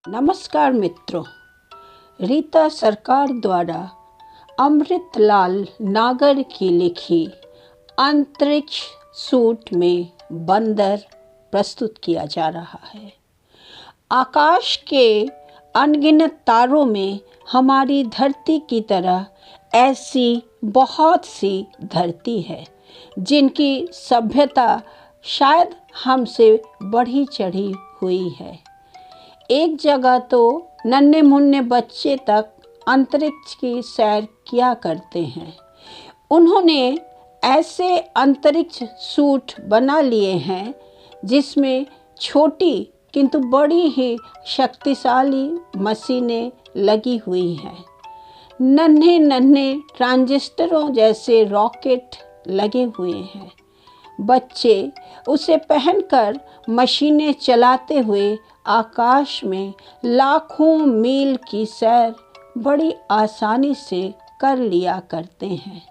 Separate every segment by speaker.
Speaker 1: नमस्कार मित्रों, रीता सरकार द्वारा अमृतलाल नागर की लिखी अंतरिक्ष सूट में बंदर प्रस्तुत किया जा रहा है। आकाश के अनगिनत तारों में हमारी धरती की तरह ऐसी बहुत सी धरती है जिनकी सभ्यता शायद हमसे बढ़ी चढ़ी हुई है। एक जगह तो नन्हे मुन्ने बच्चे तक अंतरिक्ष की सैर किया करते हैं। उन्होंने ऐसे अंतरिक्ष सूट बना लिए हैं जिसमें छोटी किंतु बड़ी ही शक्तिशाली मशीनें लगी हुई हैं। नन्हे नन्हे ट्रांजिस्टरों जैसे रॉकेट लगे हुए हैं। बच्चे उसे पहनकर मशीनें चलाते हुए आकाश में लाखों मील की सैर बड़ी आसानी से कर लिया करते हैं।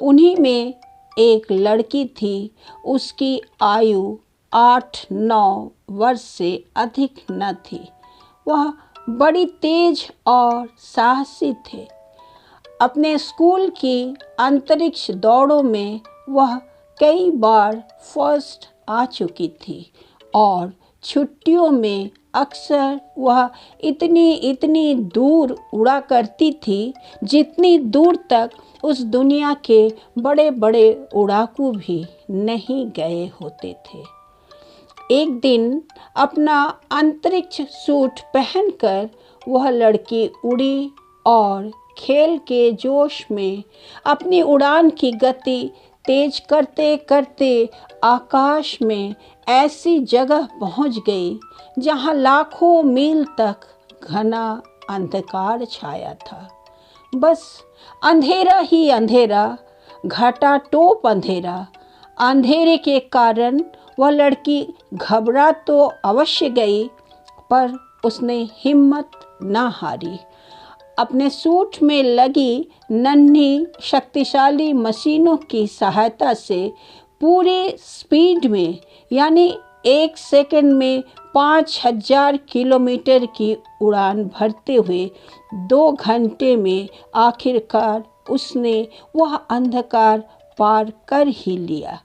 Speaker 1: उन्हीं में एक लड़की थी। उसकी आयु 8-9 वर्ष से अधिक न थी। वह बड़ी तेज और साहसी थे। अपने स्कूल की अंतरिक्ष दौड़ों में वह कई बार फर्स्ट आ चुकी थी और छुट्टियों में अक्सर वह इतनी दूर उड़ा करती थी जितनी दूर तक उस दुनिया के बड़े बड़े उड़ाकू भी नहीं गए होते थे। एक दिन अपना अंतरिक्ष सूट पहनकर वह लड़की उड़ी और खेल के जोश में अपनी उड़ान की गति तेज करते करते आकाश में ऐसी जगह पहुंच गई जहां लाखों मील तक घना अंधकार छाया था। बस अंधेरा ही अंधेरा, घटा टोप अंधेरा। अंधेरे के कारण वह लड़की घबरा तो अवश्य गई, पर उसने हिम्मत न हारी। अपने सूट में लगी नन्ही शक्तिशाली मशीनों की सहायता से पूरे स्पीड में यानी 1 सेकंड में 5000 किलोमीटर की उड़ान भरते हुए 2 घंटे में आखिरकार उसने वह अंधकार पार कर ही लिया।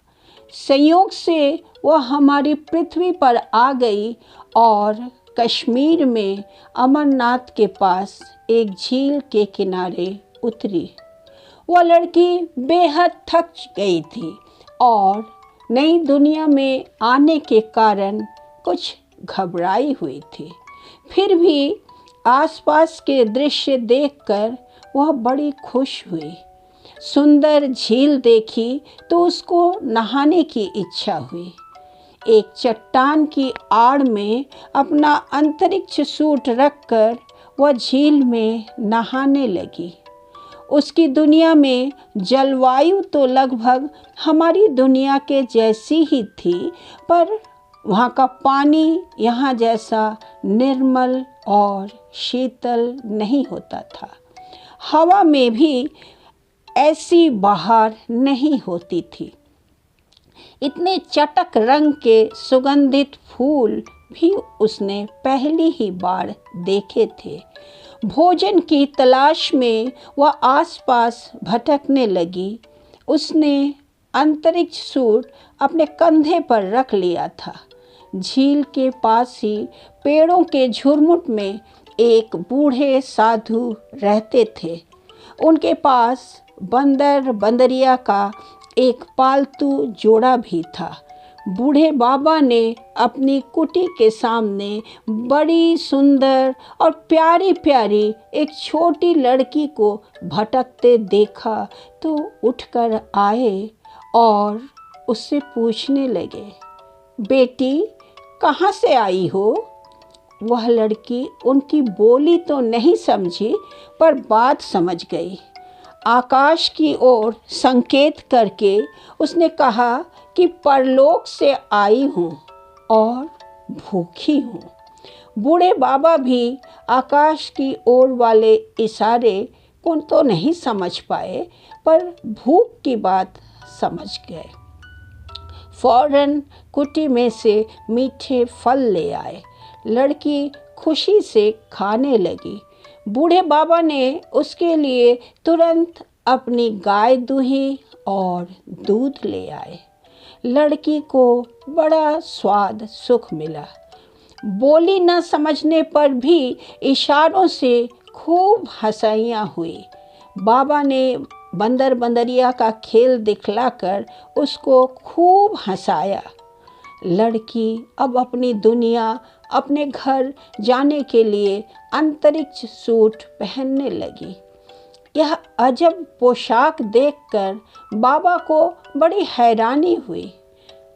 Speaker 1: संयोग से वह हमारी पृथ्वी पर आ गई और कश्मीर में अमरनाथ के पास एक झील के किनारे उतरी। वह लड़की बेहद थक गई थी और नई दुनिया में आने के कारण कुछ घबराई हुई थी। फिर भी आसपास के दृश्य देखकर वह बड़ी खुश हुई। सुंदर झील देखी तो उसको नहाने की इच्छा हुई। एक चट्टान की आड़ में अपना अंतरिक्ष सूट रखकर वह झील में नहाने लगी। उसकी दुनिया में जलवायु तो लगभग हमारी दुनिया के जैसी ही थी, पर वहाँ का पानी यहाँ जैसा निर्मल और शीतल नहीं होता था। हवा में भी ऐसी बहार नहीं होती थी। इतने चटक रंग के सुगंधित फूल भी उसने पहली ही बार देखे थे। भोजन की तलाश में वह आसपास भटकने लगी। उसने अंतरिक्ष सूट अपने कंधे पर रख लिया था। झील के पास ही पेड़ों के झुरमुट में एक बूढ़े साधु रहते थे। उनके पास बंदर बंदरिया का एक पालतू जोड़ा भी था। बूढ़े बाबा ने अपनी कुटी के सामने बड़ी सुंदर और प्यारी प्यारी एक छोटी लड़की को भटकते देखा तो उठकर आए और उससे पूछने लगे, बेटी कहाँ से आई हो? वह लड़की उनकी बोली तो नहीं समझी, पर बात समझ गई। आकाश की ओर संकेत करके उसने कहा कि परलोक से आई हूँ और भूखी हूँ। बूढ़े बाबा भी आकाश की ओर वाले इशारे को तो नहीं समझ पाए, पर भूख की बात समझ गए। फौरन कुटी में से मीठे फल ले आए। लड़की खुशी से खाने लगी। बूढ़े बाबा ने उसके लिए तुरंत अपनी गाय दूही और दूध ले आए। लड़की को बड़ा स्वाद सुख मिला। बोली न समझने पर भी इशारों से खूब हंसाइयाँ हुई। बाबा ने बंदर बंदरिया का खेल दिखलाकर उसको खूब हंसाया। लड़की अब अपनी दुनिया, अपने घर जाने के लिए अंतरिक्ष सूट पहनने लगी। यह अजब पोशाक देखकर बाबा को बड़ी हैरानी हुई।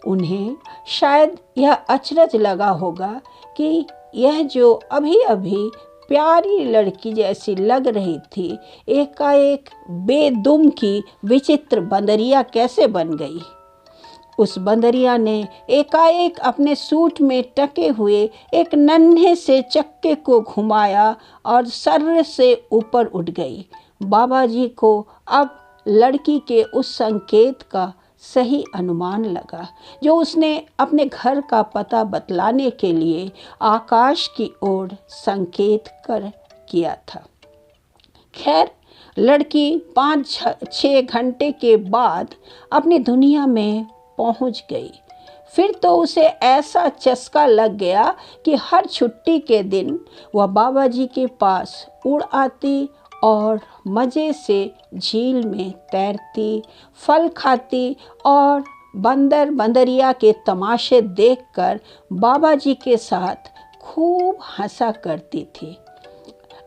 Speaker 1: उन्हें शायद यह अचरज लगा होगा कि यह जो अभी अभी प्यारी लड़की जैसी लग रही थी, एकाएक बेदुम की विचित्र बंदरिया कैसे बन गई। उस बंदरिया ने एकाएक अपने सूट में टके हुए एक नन्हे से चक्के को घुमाया और सर्र से ऊपर उठ गई। बाबा जी को अब लड़की के उस संकेत का सही अनुमान लगा जो उसने अपने घर का पता बतलाने के लिए आकाश की ओर संकेत कर किया था। खैर, लड़की 5-6 घंटे के बाद अपनी दुनिया में पहुंच गई। फिर तो उसे ऐसा चस्का लग गया कि हर छुट्टी के दिन वह बाबा जी के पास उड़ आती और मज़े से झील में तैरती, फल खाती और बंदर बंदरिया के तमाशे देखकर बाबा जी के साथ खूब हंसा करती थी।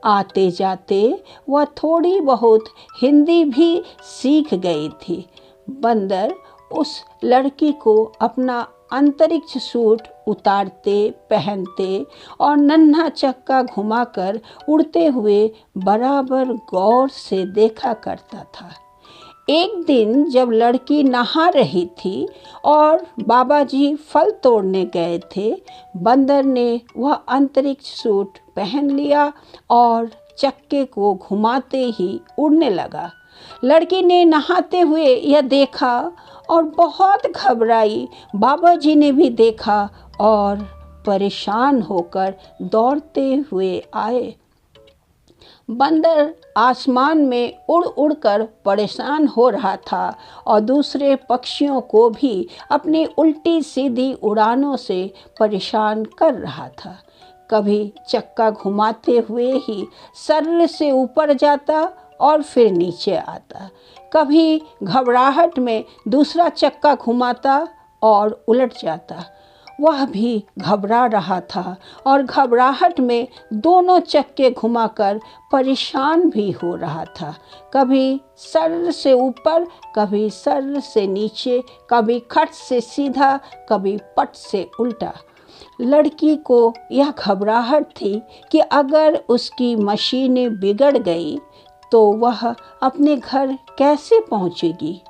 Speaker 1: आते जाते वह थोड़ी बहुत हिंदी भी सीख गई थी। बंदर उस लड़की को अपना अंतरिक्ष सूट उतारते, पहनते और नन्हा चक्का घुमाकर उड़ते हुए बराबर गौर से देखा करता था। एक दिन जब लड़की नहा रही थी और बाबा जी फल तोड़ने गए थे, बंदर ने वह अंतरिक्ष सूट पहन लिया और चक्के को घुमाते ही उड़ने लगा। लड़की ने नहाते हुए यह देखा और बहुत घबराई। बाबा जी ने भी देखा और परेशान होकर दौड़ते हुए आए। बंदर आसमान में उड़ उड़कर परेशान हो रहा था और दूसरे पक्षियों को भी अपनी उल्टी सीधी उड़ानों से परेशान कर रहा था। कभी चक्का घुमाते हुए ही सर्र से ऊपर जाता और फिर नीचे आता। कभी घबराहट में दूसरा चक्का घुमाता और उलट जाता। वह भी घबरा रहा था और घबराहट में दोनों चक्के घुमाकर परेशान भी हो रहा था। कभी सर से ऊपर, कभी सर से नीचे, कभी खट से सीधा, कभी पट से उल्टा। लड़की को यह घबराहट थी कि अगर उसकी मशीनें बिगड़ गई तो वह अपने घर कैसे पहुंचेगी।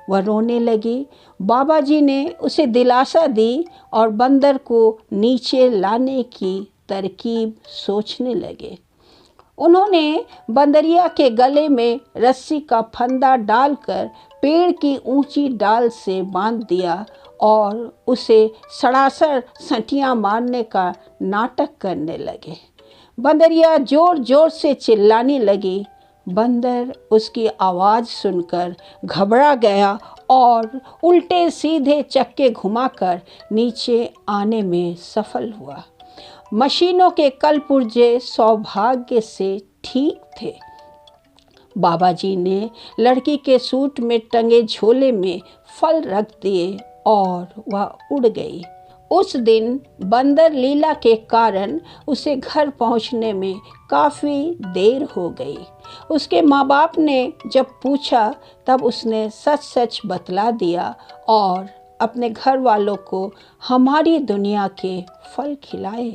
Speaker 1: वह रोने लगी। बाबा जी ने उसे दिलासा दी और बंदर को नीचे लाने की तरकीब सोचने लगे। उन्होंने बंदरिया के गले में रस्सी का फंदा डालकर पेड़ की ऊंची डाल से बांध दिया और उसे सड़ासड़ सटियां मारने का नाटक करने लगे। बंदरिया जोर जोर से चिल्लाने लगी। बंदर उसकी आवाज़ सुनकर घबरा गया और उल्टे सीधे चक्के घुमाकर नीचे आने में सफल हुआ। मशीनों के कलपुर्जे सौभाग्य से ठीक थे। बाबा जी ने लड़की के सूट में टंगे झोले में फल रख दिए और वह उड़ गई। उस दिन बंदर लीला के कारण उसे घर पहुंचने में काफ़ी देर हो गई। उसके माँ बाप ने जब पूछा तब उसने सच सच बतला दिया और अपने घर वालों को हमारी दुनिया के फल खिलाए।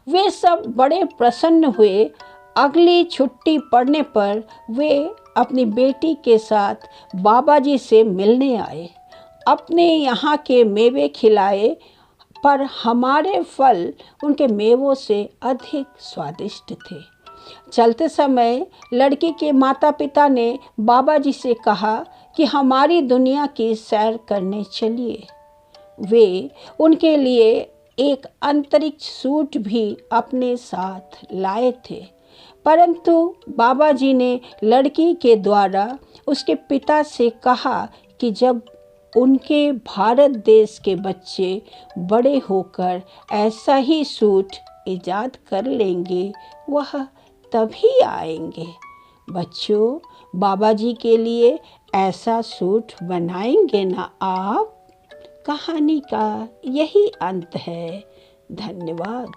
Speaker 1: वे सब बड़े प्रसन्न हुए। अगली छुट्टी पड़ने पर वे अपनी बेटी के साथ बाबा जी से मिलने आए। अपने यहाँ के मेवे खिलाए, पर हमारे फल उनके मेवों से अधिक स्वादिष्ट थे। चलते समय लड़की के माता पिता ने बाबा जी से कहा कि हमारी दुनिया की सैर करने चलिए। वे उनके लिए एक अंतरिक्ष सूट भी अपने साथ लाए थे, परंतु बाबा जी ने लड़की के द्वारा उसके पिता से कहा कि जब उनके भारत देश के बच्चे बड़े होकर ऐसा ही सूट ईजाद कर लेंगे, वह तभी आएंगे। बच्चों, बाबा जी के लिए ऐसा सूट बनाएंगे ना आप? कहानी का यही अंत है। धन्यवाद।